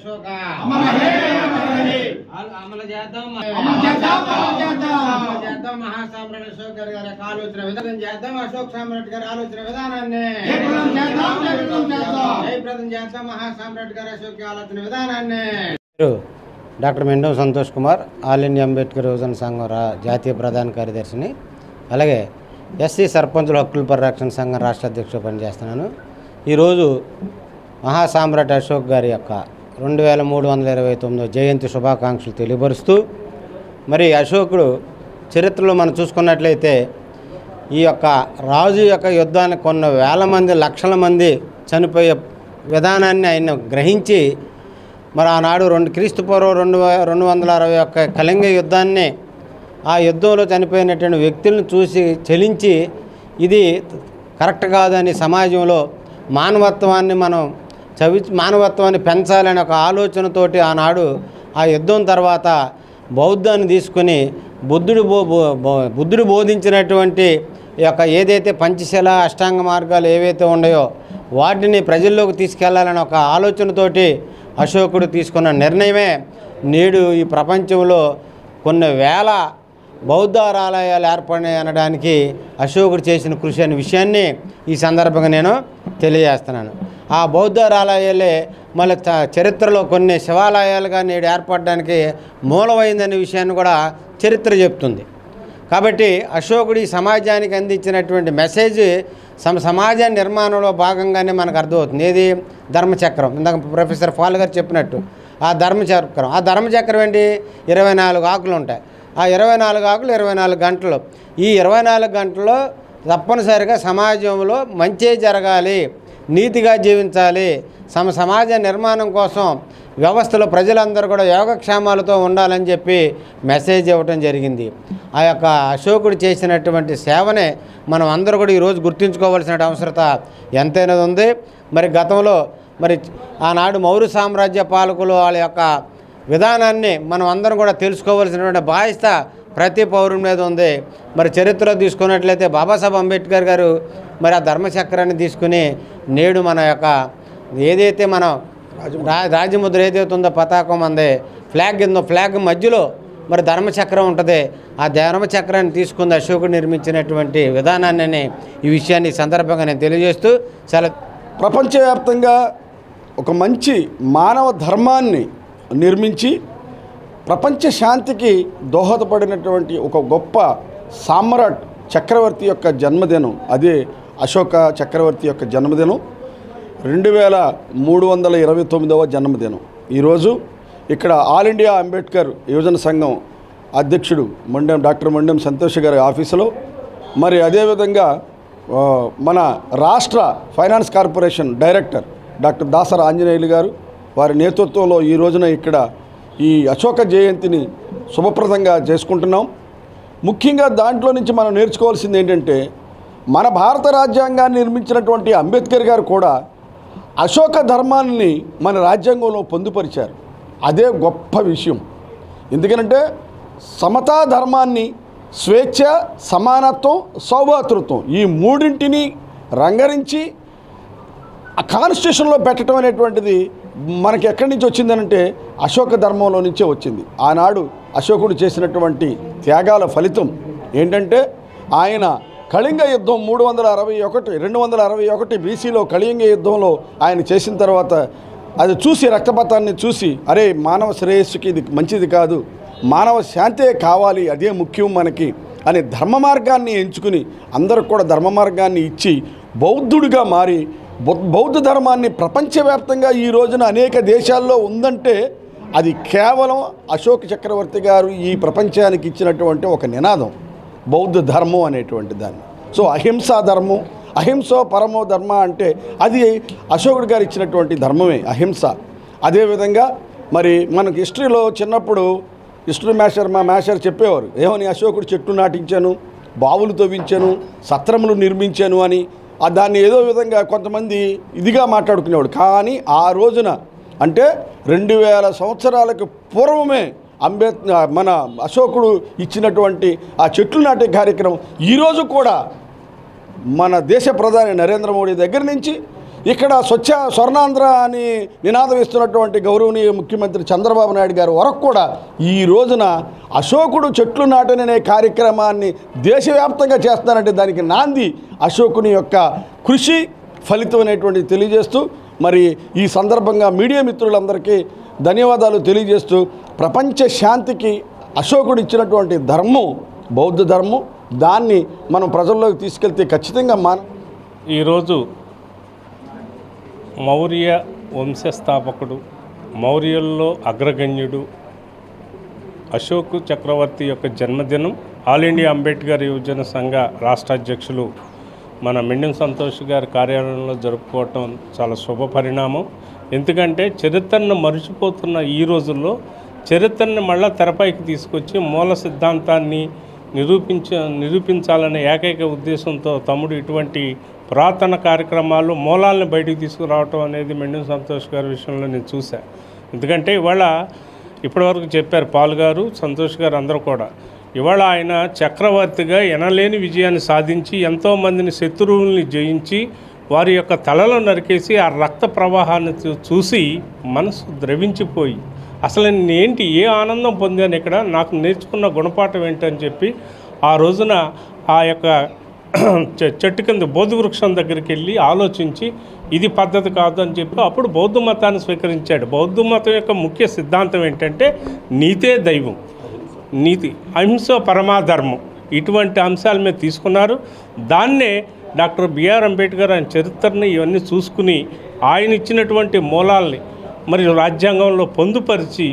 అశోక అమలు చేద్దాం మహాసామ్రాట్ అశోక్ గారి ఆలోచన విధానం చేద్దాం. అశోక్ సామ్రాట్ గారి ఆలోచన విధానాన్ని జయప్రదం చేద్దాం. మహాసామ్రాట్ గారి అశోక్ ఆలోచన విధానాన్ని. Doctor Mendam Santosh Kumar, all India Ambedkar యువజన సంఘం జాతీయ ప్రధాన కార్యదర్శిని, అలాగే ఎస్సీ సర్పంచుల హక్కుల పరిరక్షణ సంఘం రాష్ట్ర అధ్యక్షుడు పనిచేస్తున్నాను. ఈరోజు మహాసామ్రాట్ అశోక్ గారి యొక్క 2329 జయంతి శుభాకాంక్షలు తెలియపరుస్తూ, మరి అశోకుడు చరిత్రలో మనం చూసుకున్నట్లయితే ఈ యొక్క రాజు యొక్క యుద్ధానికి కొన్ని వేల మంది లక్షల మంది చనిపోయే విధానాన్ని ఆయన గ్రహించి, మరి ఆనాడు క్రీస్తుపూర్వం 261 కళింగ యుద్ధాన్ని, ఆ యుద్ధంలో చనిపోయినటువంటి వ్యక్తులను చూసి చలించి ఇది కరెక్ట్ కాదని సమాజంలో మానవత్వాన్ని పెంచాలనే ఒక ఆలోచనతోటి ఆనాడు ఆ యుద్ధం తర్వాత బౌద్ధాన్ని తీసుకుని బుద్ధుడు బోధించినటువంటి యొక్క ఏదైతే పంచశీల అష్టాంగ మార్గాలు ఏవైతే ఉన్నాయో వాటిని ప్రజల్లోకి తీసుకెళ్లాలని ఒక ఆలోచనతోటి అశోకుడు తీసుకున్న నిర్ణయమే నేడు ఈ ప్రపంచంలో కొన్ని వేల బౌద్ధాలయాలు ఏర్పడినాయి అనడానికి అశోకుడు చేసిన కృషి అనే విషయాన్ని ఈ సందర్భంగా నేను తెలియజేస్తున్నాను. ఆ బౌద్ధాలయాలే మళ్ళీ చరిత్రలో కొన్ని శివాలయాలుగా నేడు ఏర్పడడానికి మూలమైందనే విషయాన్ని కూడా చరిత్ర చెప్తుంది. కాబట్టి అశోకుడు ఈ సమాజానికి అందించినటువంటి మెసేజ్ సమాజ నిర్మాణంలో భాగంగానే మనకు అర్థమవుతుంది. ఏది? ధర్మచక్రం. ఇందాక ప్రొఫెసర్ ఫాల్ గారు చెప్పినట్టు ఆ ధర్మచక్రం ఏంటి? 24 ఆకులు ఉంటాయి. ఆ 24 ఆకులు 24 గంటలు. ఈ 24 గంటల్లో తప్పనిసరిగా సమాజంలో మంచి జరగాలి, నీతిగా జీవించాలి, సమాజ నిర్మాణం కోసం వ్యవస్థలో ప్రజలందరూ కూడా యోగక్షేమాలతో ఉండాలని చెప్పి మెసేజ్ ఇవ్వటం జరిగింది. ఆ యొక్క అశోకుడు చేసినటువంటి సేవనే మనం అందరూ కూడా ఈరోజు గుర్తుంచుకోవాల్సిన అవసరత ఎంతైనా ఉంది. మరి గతంలో ఆనాడు మౌర్య సామ్రాజ్య పాలకులు వాళ్ళ యొక్క విధానాన్ని మనం అందరం కూడా తెలుసుకోవాల్సినటువంటి బాధ్యత ప్రతి పౌరుని మీద ఉంది. మరి చరిత్రలో తీసుకున్నట్లయితే బాబాసాహెబ్ అంబేద్కర్ గారు మరి ఆ ధర్మచక్రాన్ని తీసుకుని నేడు మన యొక్క ఏదైతే మనం రాజముద్ర ఏదైతే ఉందో పతాకం అందే ఫ్లాగ్ మధ్యలో మరి ధర్మచక్రం ఉంటుంది. ఆ ధర్మచక్రాన్ని తీసుకుంది అశోకుడు నిర్మించినటువంటి విధానాన్ని. ఈ విషయాన్ని సందర్భంగా నేను తెలియజేస్తూ చాలా ప్రపంచవ్యాప్తంగా ఒక మంచి మానవ ధర్మాన్ని నిర్మించి ప్రపంచ శాంతికి దోహదపడినటువంటి ఒక గొప్ప సామ్రాట్ చక్రవర్తి యొక్క జన్మదినం. అదే అశోక చక్రవర్తి యొక్క జన్మదినం 2329వ జన్మదినం. ఈరోజు ఇక్కడ ఆల్ ఇండియా అంబేద్కర్ యువజన సంఘం అధ్యక్షుడు డాక్టర్ మండెం సంతోష్ గారి ఆఫీసులో, మరి అదేవిధంగా మన రాష్ట్ర finance corporation director doctor Dasara Anjaneyulu garu వారి నేతృత్వంలో ఈ రోజున ఇక్కడ ఈ అశోక జయంతిని శుభప్రదంగా చేసుకుంటున్నాం. ముఖ్యంగా దాంట్లో నుంచి మనం నేర్చుకోవాల్సింది ఏంటంటే, మన భారత రాజ్యాంగాన్ని నిర్మించినటువంటి అంబేద్కర్ గారు కూడా అశోక ధర్మాన్ని మన రాజ్యాంగంలో పొందుపరిచారు. అదే గొప్ప విషయం. ఎందుకంటే సమతా ధర్మాన్ని, స్వేచ్ఛ, సమానత్వం, సౌభాతృత్వం ఈ మూడింటిని రంగరించి ఆ కాన్స్టిట్యూషన్లో పెట్టడం అనేటువంటిది మనకి ఎక్కడి నుంచి వచ్చిందనంటే అశోక ధర్మంలో నుంచే వచ్చింది. ఆనాడు అశోకుడు చేసినటువంటి త్యాగాల ఫలితం ఏంటంటే, ఆయన కళింగ యుద్ధం 261 బీసీలో కళింగ యుద్ధంలో ఆయన చేసిన తర్వాత అది చూసి, రక్తపాతాన్ని చూసి, అరే మానవ శ్రేయస్సుకి ఇది మంచిది కాదు, మానవ శాంతే కావాలి, అదే ముఖ్యం మనకి అనే ధర్మ మార్గాన్ని ఎంచుకుని అందరికి కూడా ధర్మ మార్గాన్ని ఇచ్చి బౌద్ధుడిగా మారి బౌద్ధ ధర్మాన్ని ప్రపంచవ్యాప్తంగా ఈ రోజున అనేక దేశాల్లో ఉందంటే అది కేవలం అశోక్ చక్రవర్తి గారు ఈ ప్రపంచానికి ఇచ్చినటువంటి ఒక నినాదం, బౌద్ధ ధర్మం అనేటువంటి దాన్ని. సో అహింసా ధర్మం, అహింసో పరమో ధర్మ అంటే అది అశోకుడు గారు ఇచ్చినటువంటి ధర్మమే అహింస. అదేవిధంగా మరి మనకు హిస్టరీలో చిన్నప్పుడు హిస్టరీ మా మాస్టర్ చెప్పేవారు, ఏమని, అశోకుడు చెట్టు నాటించాను, బావులు తవ్వించాను, సత్రములు నిర్మించాను అని. దాన్ని ఏదో విధంగా కొంతమంది ఇదిగా మాట్లాడుకునేవాడు. కానీ ఆ రోజున అంటే 2000 సంవత్సరాలకు పూర్వమే మన అశోకుడు ఇచ్చినటువంటి ఆ చెట్లు నాటే కార్యక్రమం ఈరోజు కూడా మన దేశ ప్రధాని నరేంద్ర మోడీ దగ్గర నుంచి ఇక్కడ స్వర్ణాంధ్ర అని నినాదం ఇస్తున్నటువంటి గౌరవనీయ ముఖ్యమంత్రి చంద్రబాబు నాయుడు గారు వరకు కూడా ఈ రోజున అశోకుడు చెట్లు నాటననే కార్యక్రమాన్ని దేశవ్యాప్తంగా చేస్తున్నారంటే దానికి నాంది అశోకుని యొక్క కృషి ఫలితం అనేటువంటిది తెలియజేస్తూ, మరి ఈ సందర్భంగా మీడియా మిత్రులందరికీ ధన్యవాదాలు తెలియజేస్తూ, ప్రపంచ శాంతికి అశోకుడు ఇచ్చినటువంటి ధర్మం బౌద్ధ ధర్మం, దాన్ని మనం ప్రజల్లోకి తీసుకెళ్తే ఖచ్చితంగా ఈరోజు మౌర్య వంశస్థాపకుడు, మౌర్యుల్లో అగ్రగణ్యుడు అశోక్ చక్రవర్తి యొక్క జన్మదినం ఆల్ ఇండియా అంబేద్కర్ యువజన సంఘ రాష్ట్ర అధ్యక్షులు మన మెండెం సంతోష్ గారి కార్యాలయంలో జరుపుకోవటం చాలా శుభ పరిణామం. ఎందుకంటే చరిత్రను మర్చిపోతున్న ఈ రోజుల్లో చరిత్రని మళ్ళా తెరపైకి తీసుకొచ్చి మూల సిద్ధాంతాన్ని నిరూపించాలనే ఏకైక ఉద్దేశంతో తమ్ముడు ఇటువంటి పురాతన కార్యక్రమాలు మూలాలను బయటికి తీసుకురావటం అనేది మెండెం సంతోష్ గారి విషయంలో నేను చూశాను. ఎందుకంటే ఇవాళ ఇప్పటివరకు చెప్పారు పాల్ గారు, సంతోష్ గారు అందరూ కూడా, ఇవాళ ఆయన చక్రవర్తిగా ఎనలేని విజయాన్ని సాధించి ఎంతోమందిని శత్రువుల్ని జయించి వారి యొక్క తలలు నరికేసి ఆ రక్త ప్రవాహాన్ని చూసి మనసు ద్రవించిపోయి అసలు నేనేంటి ఏ ఆనందం పొందాను ఇక్కడ, నాకు నేర్చుకున్న గుణపాఠం ఏంటని చెప్పి ఆ రోజున ఆ యొక్క చెట్టు కింద బౌద్ధ వృక్షం దగ్గరికి వెళ్ళి ఆలోచించి ఇది పద్ధతి కాదు అని చెప్పి అప్పుడు బౌద్ధ మతాన్ని స్వీకరించాడు. బౌద్ధ మతం యొక్క ముఖ్య సిద్ధాంతం ఏంటంటే నీతే దైవం, నీతి, అహింస పరమాధర్మం, ఇటువంటి అంశాల మీద తీసుకున్నారు. దాన్నే డాక్టర్ బిఆర్ అంబేద్కర్ ఆయన చరిత్రని ఇవన్నీ చూసుకుని ఆయన ఇచ్చినటువంటి మూలాల్ని మరి రాజ్యాంగంలో పొందుపరిచి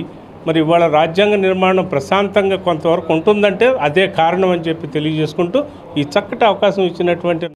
మరి ఇవాళ రాజ్యాంగ నిర్మాణం ప్రశాంతంగా కొంతవరకు ఉంటుందంటే అదే కారణం అని చెప్పి తెలియజేసుకుంటూ ఈ చక్కటి అవకాశం ఇచ్చినటువంటి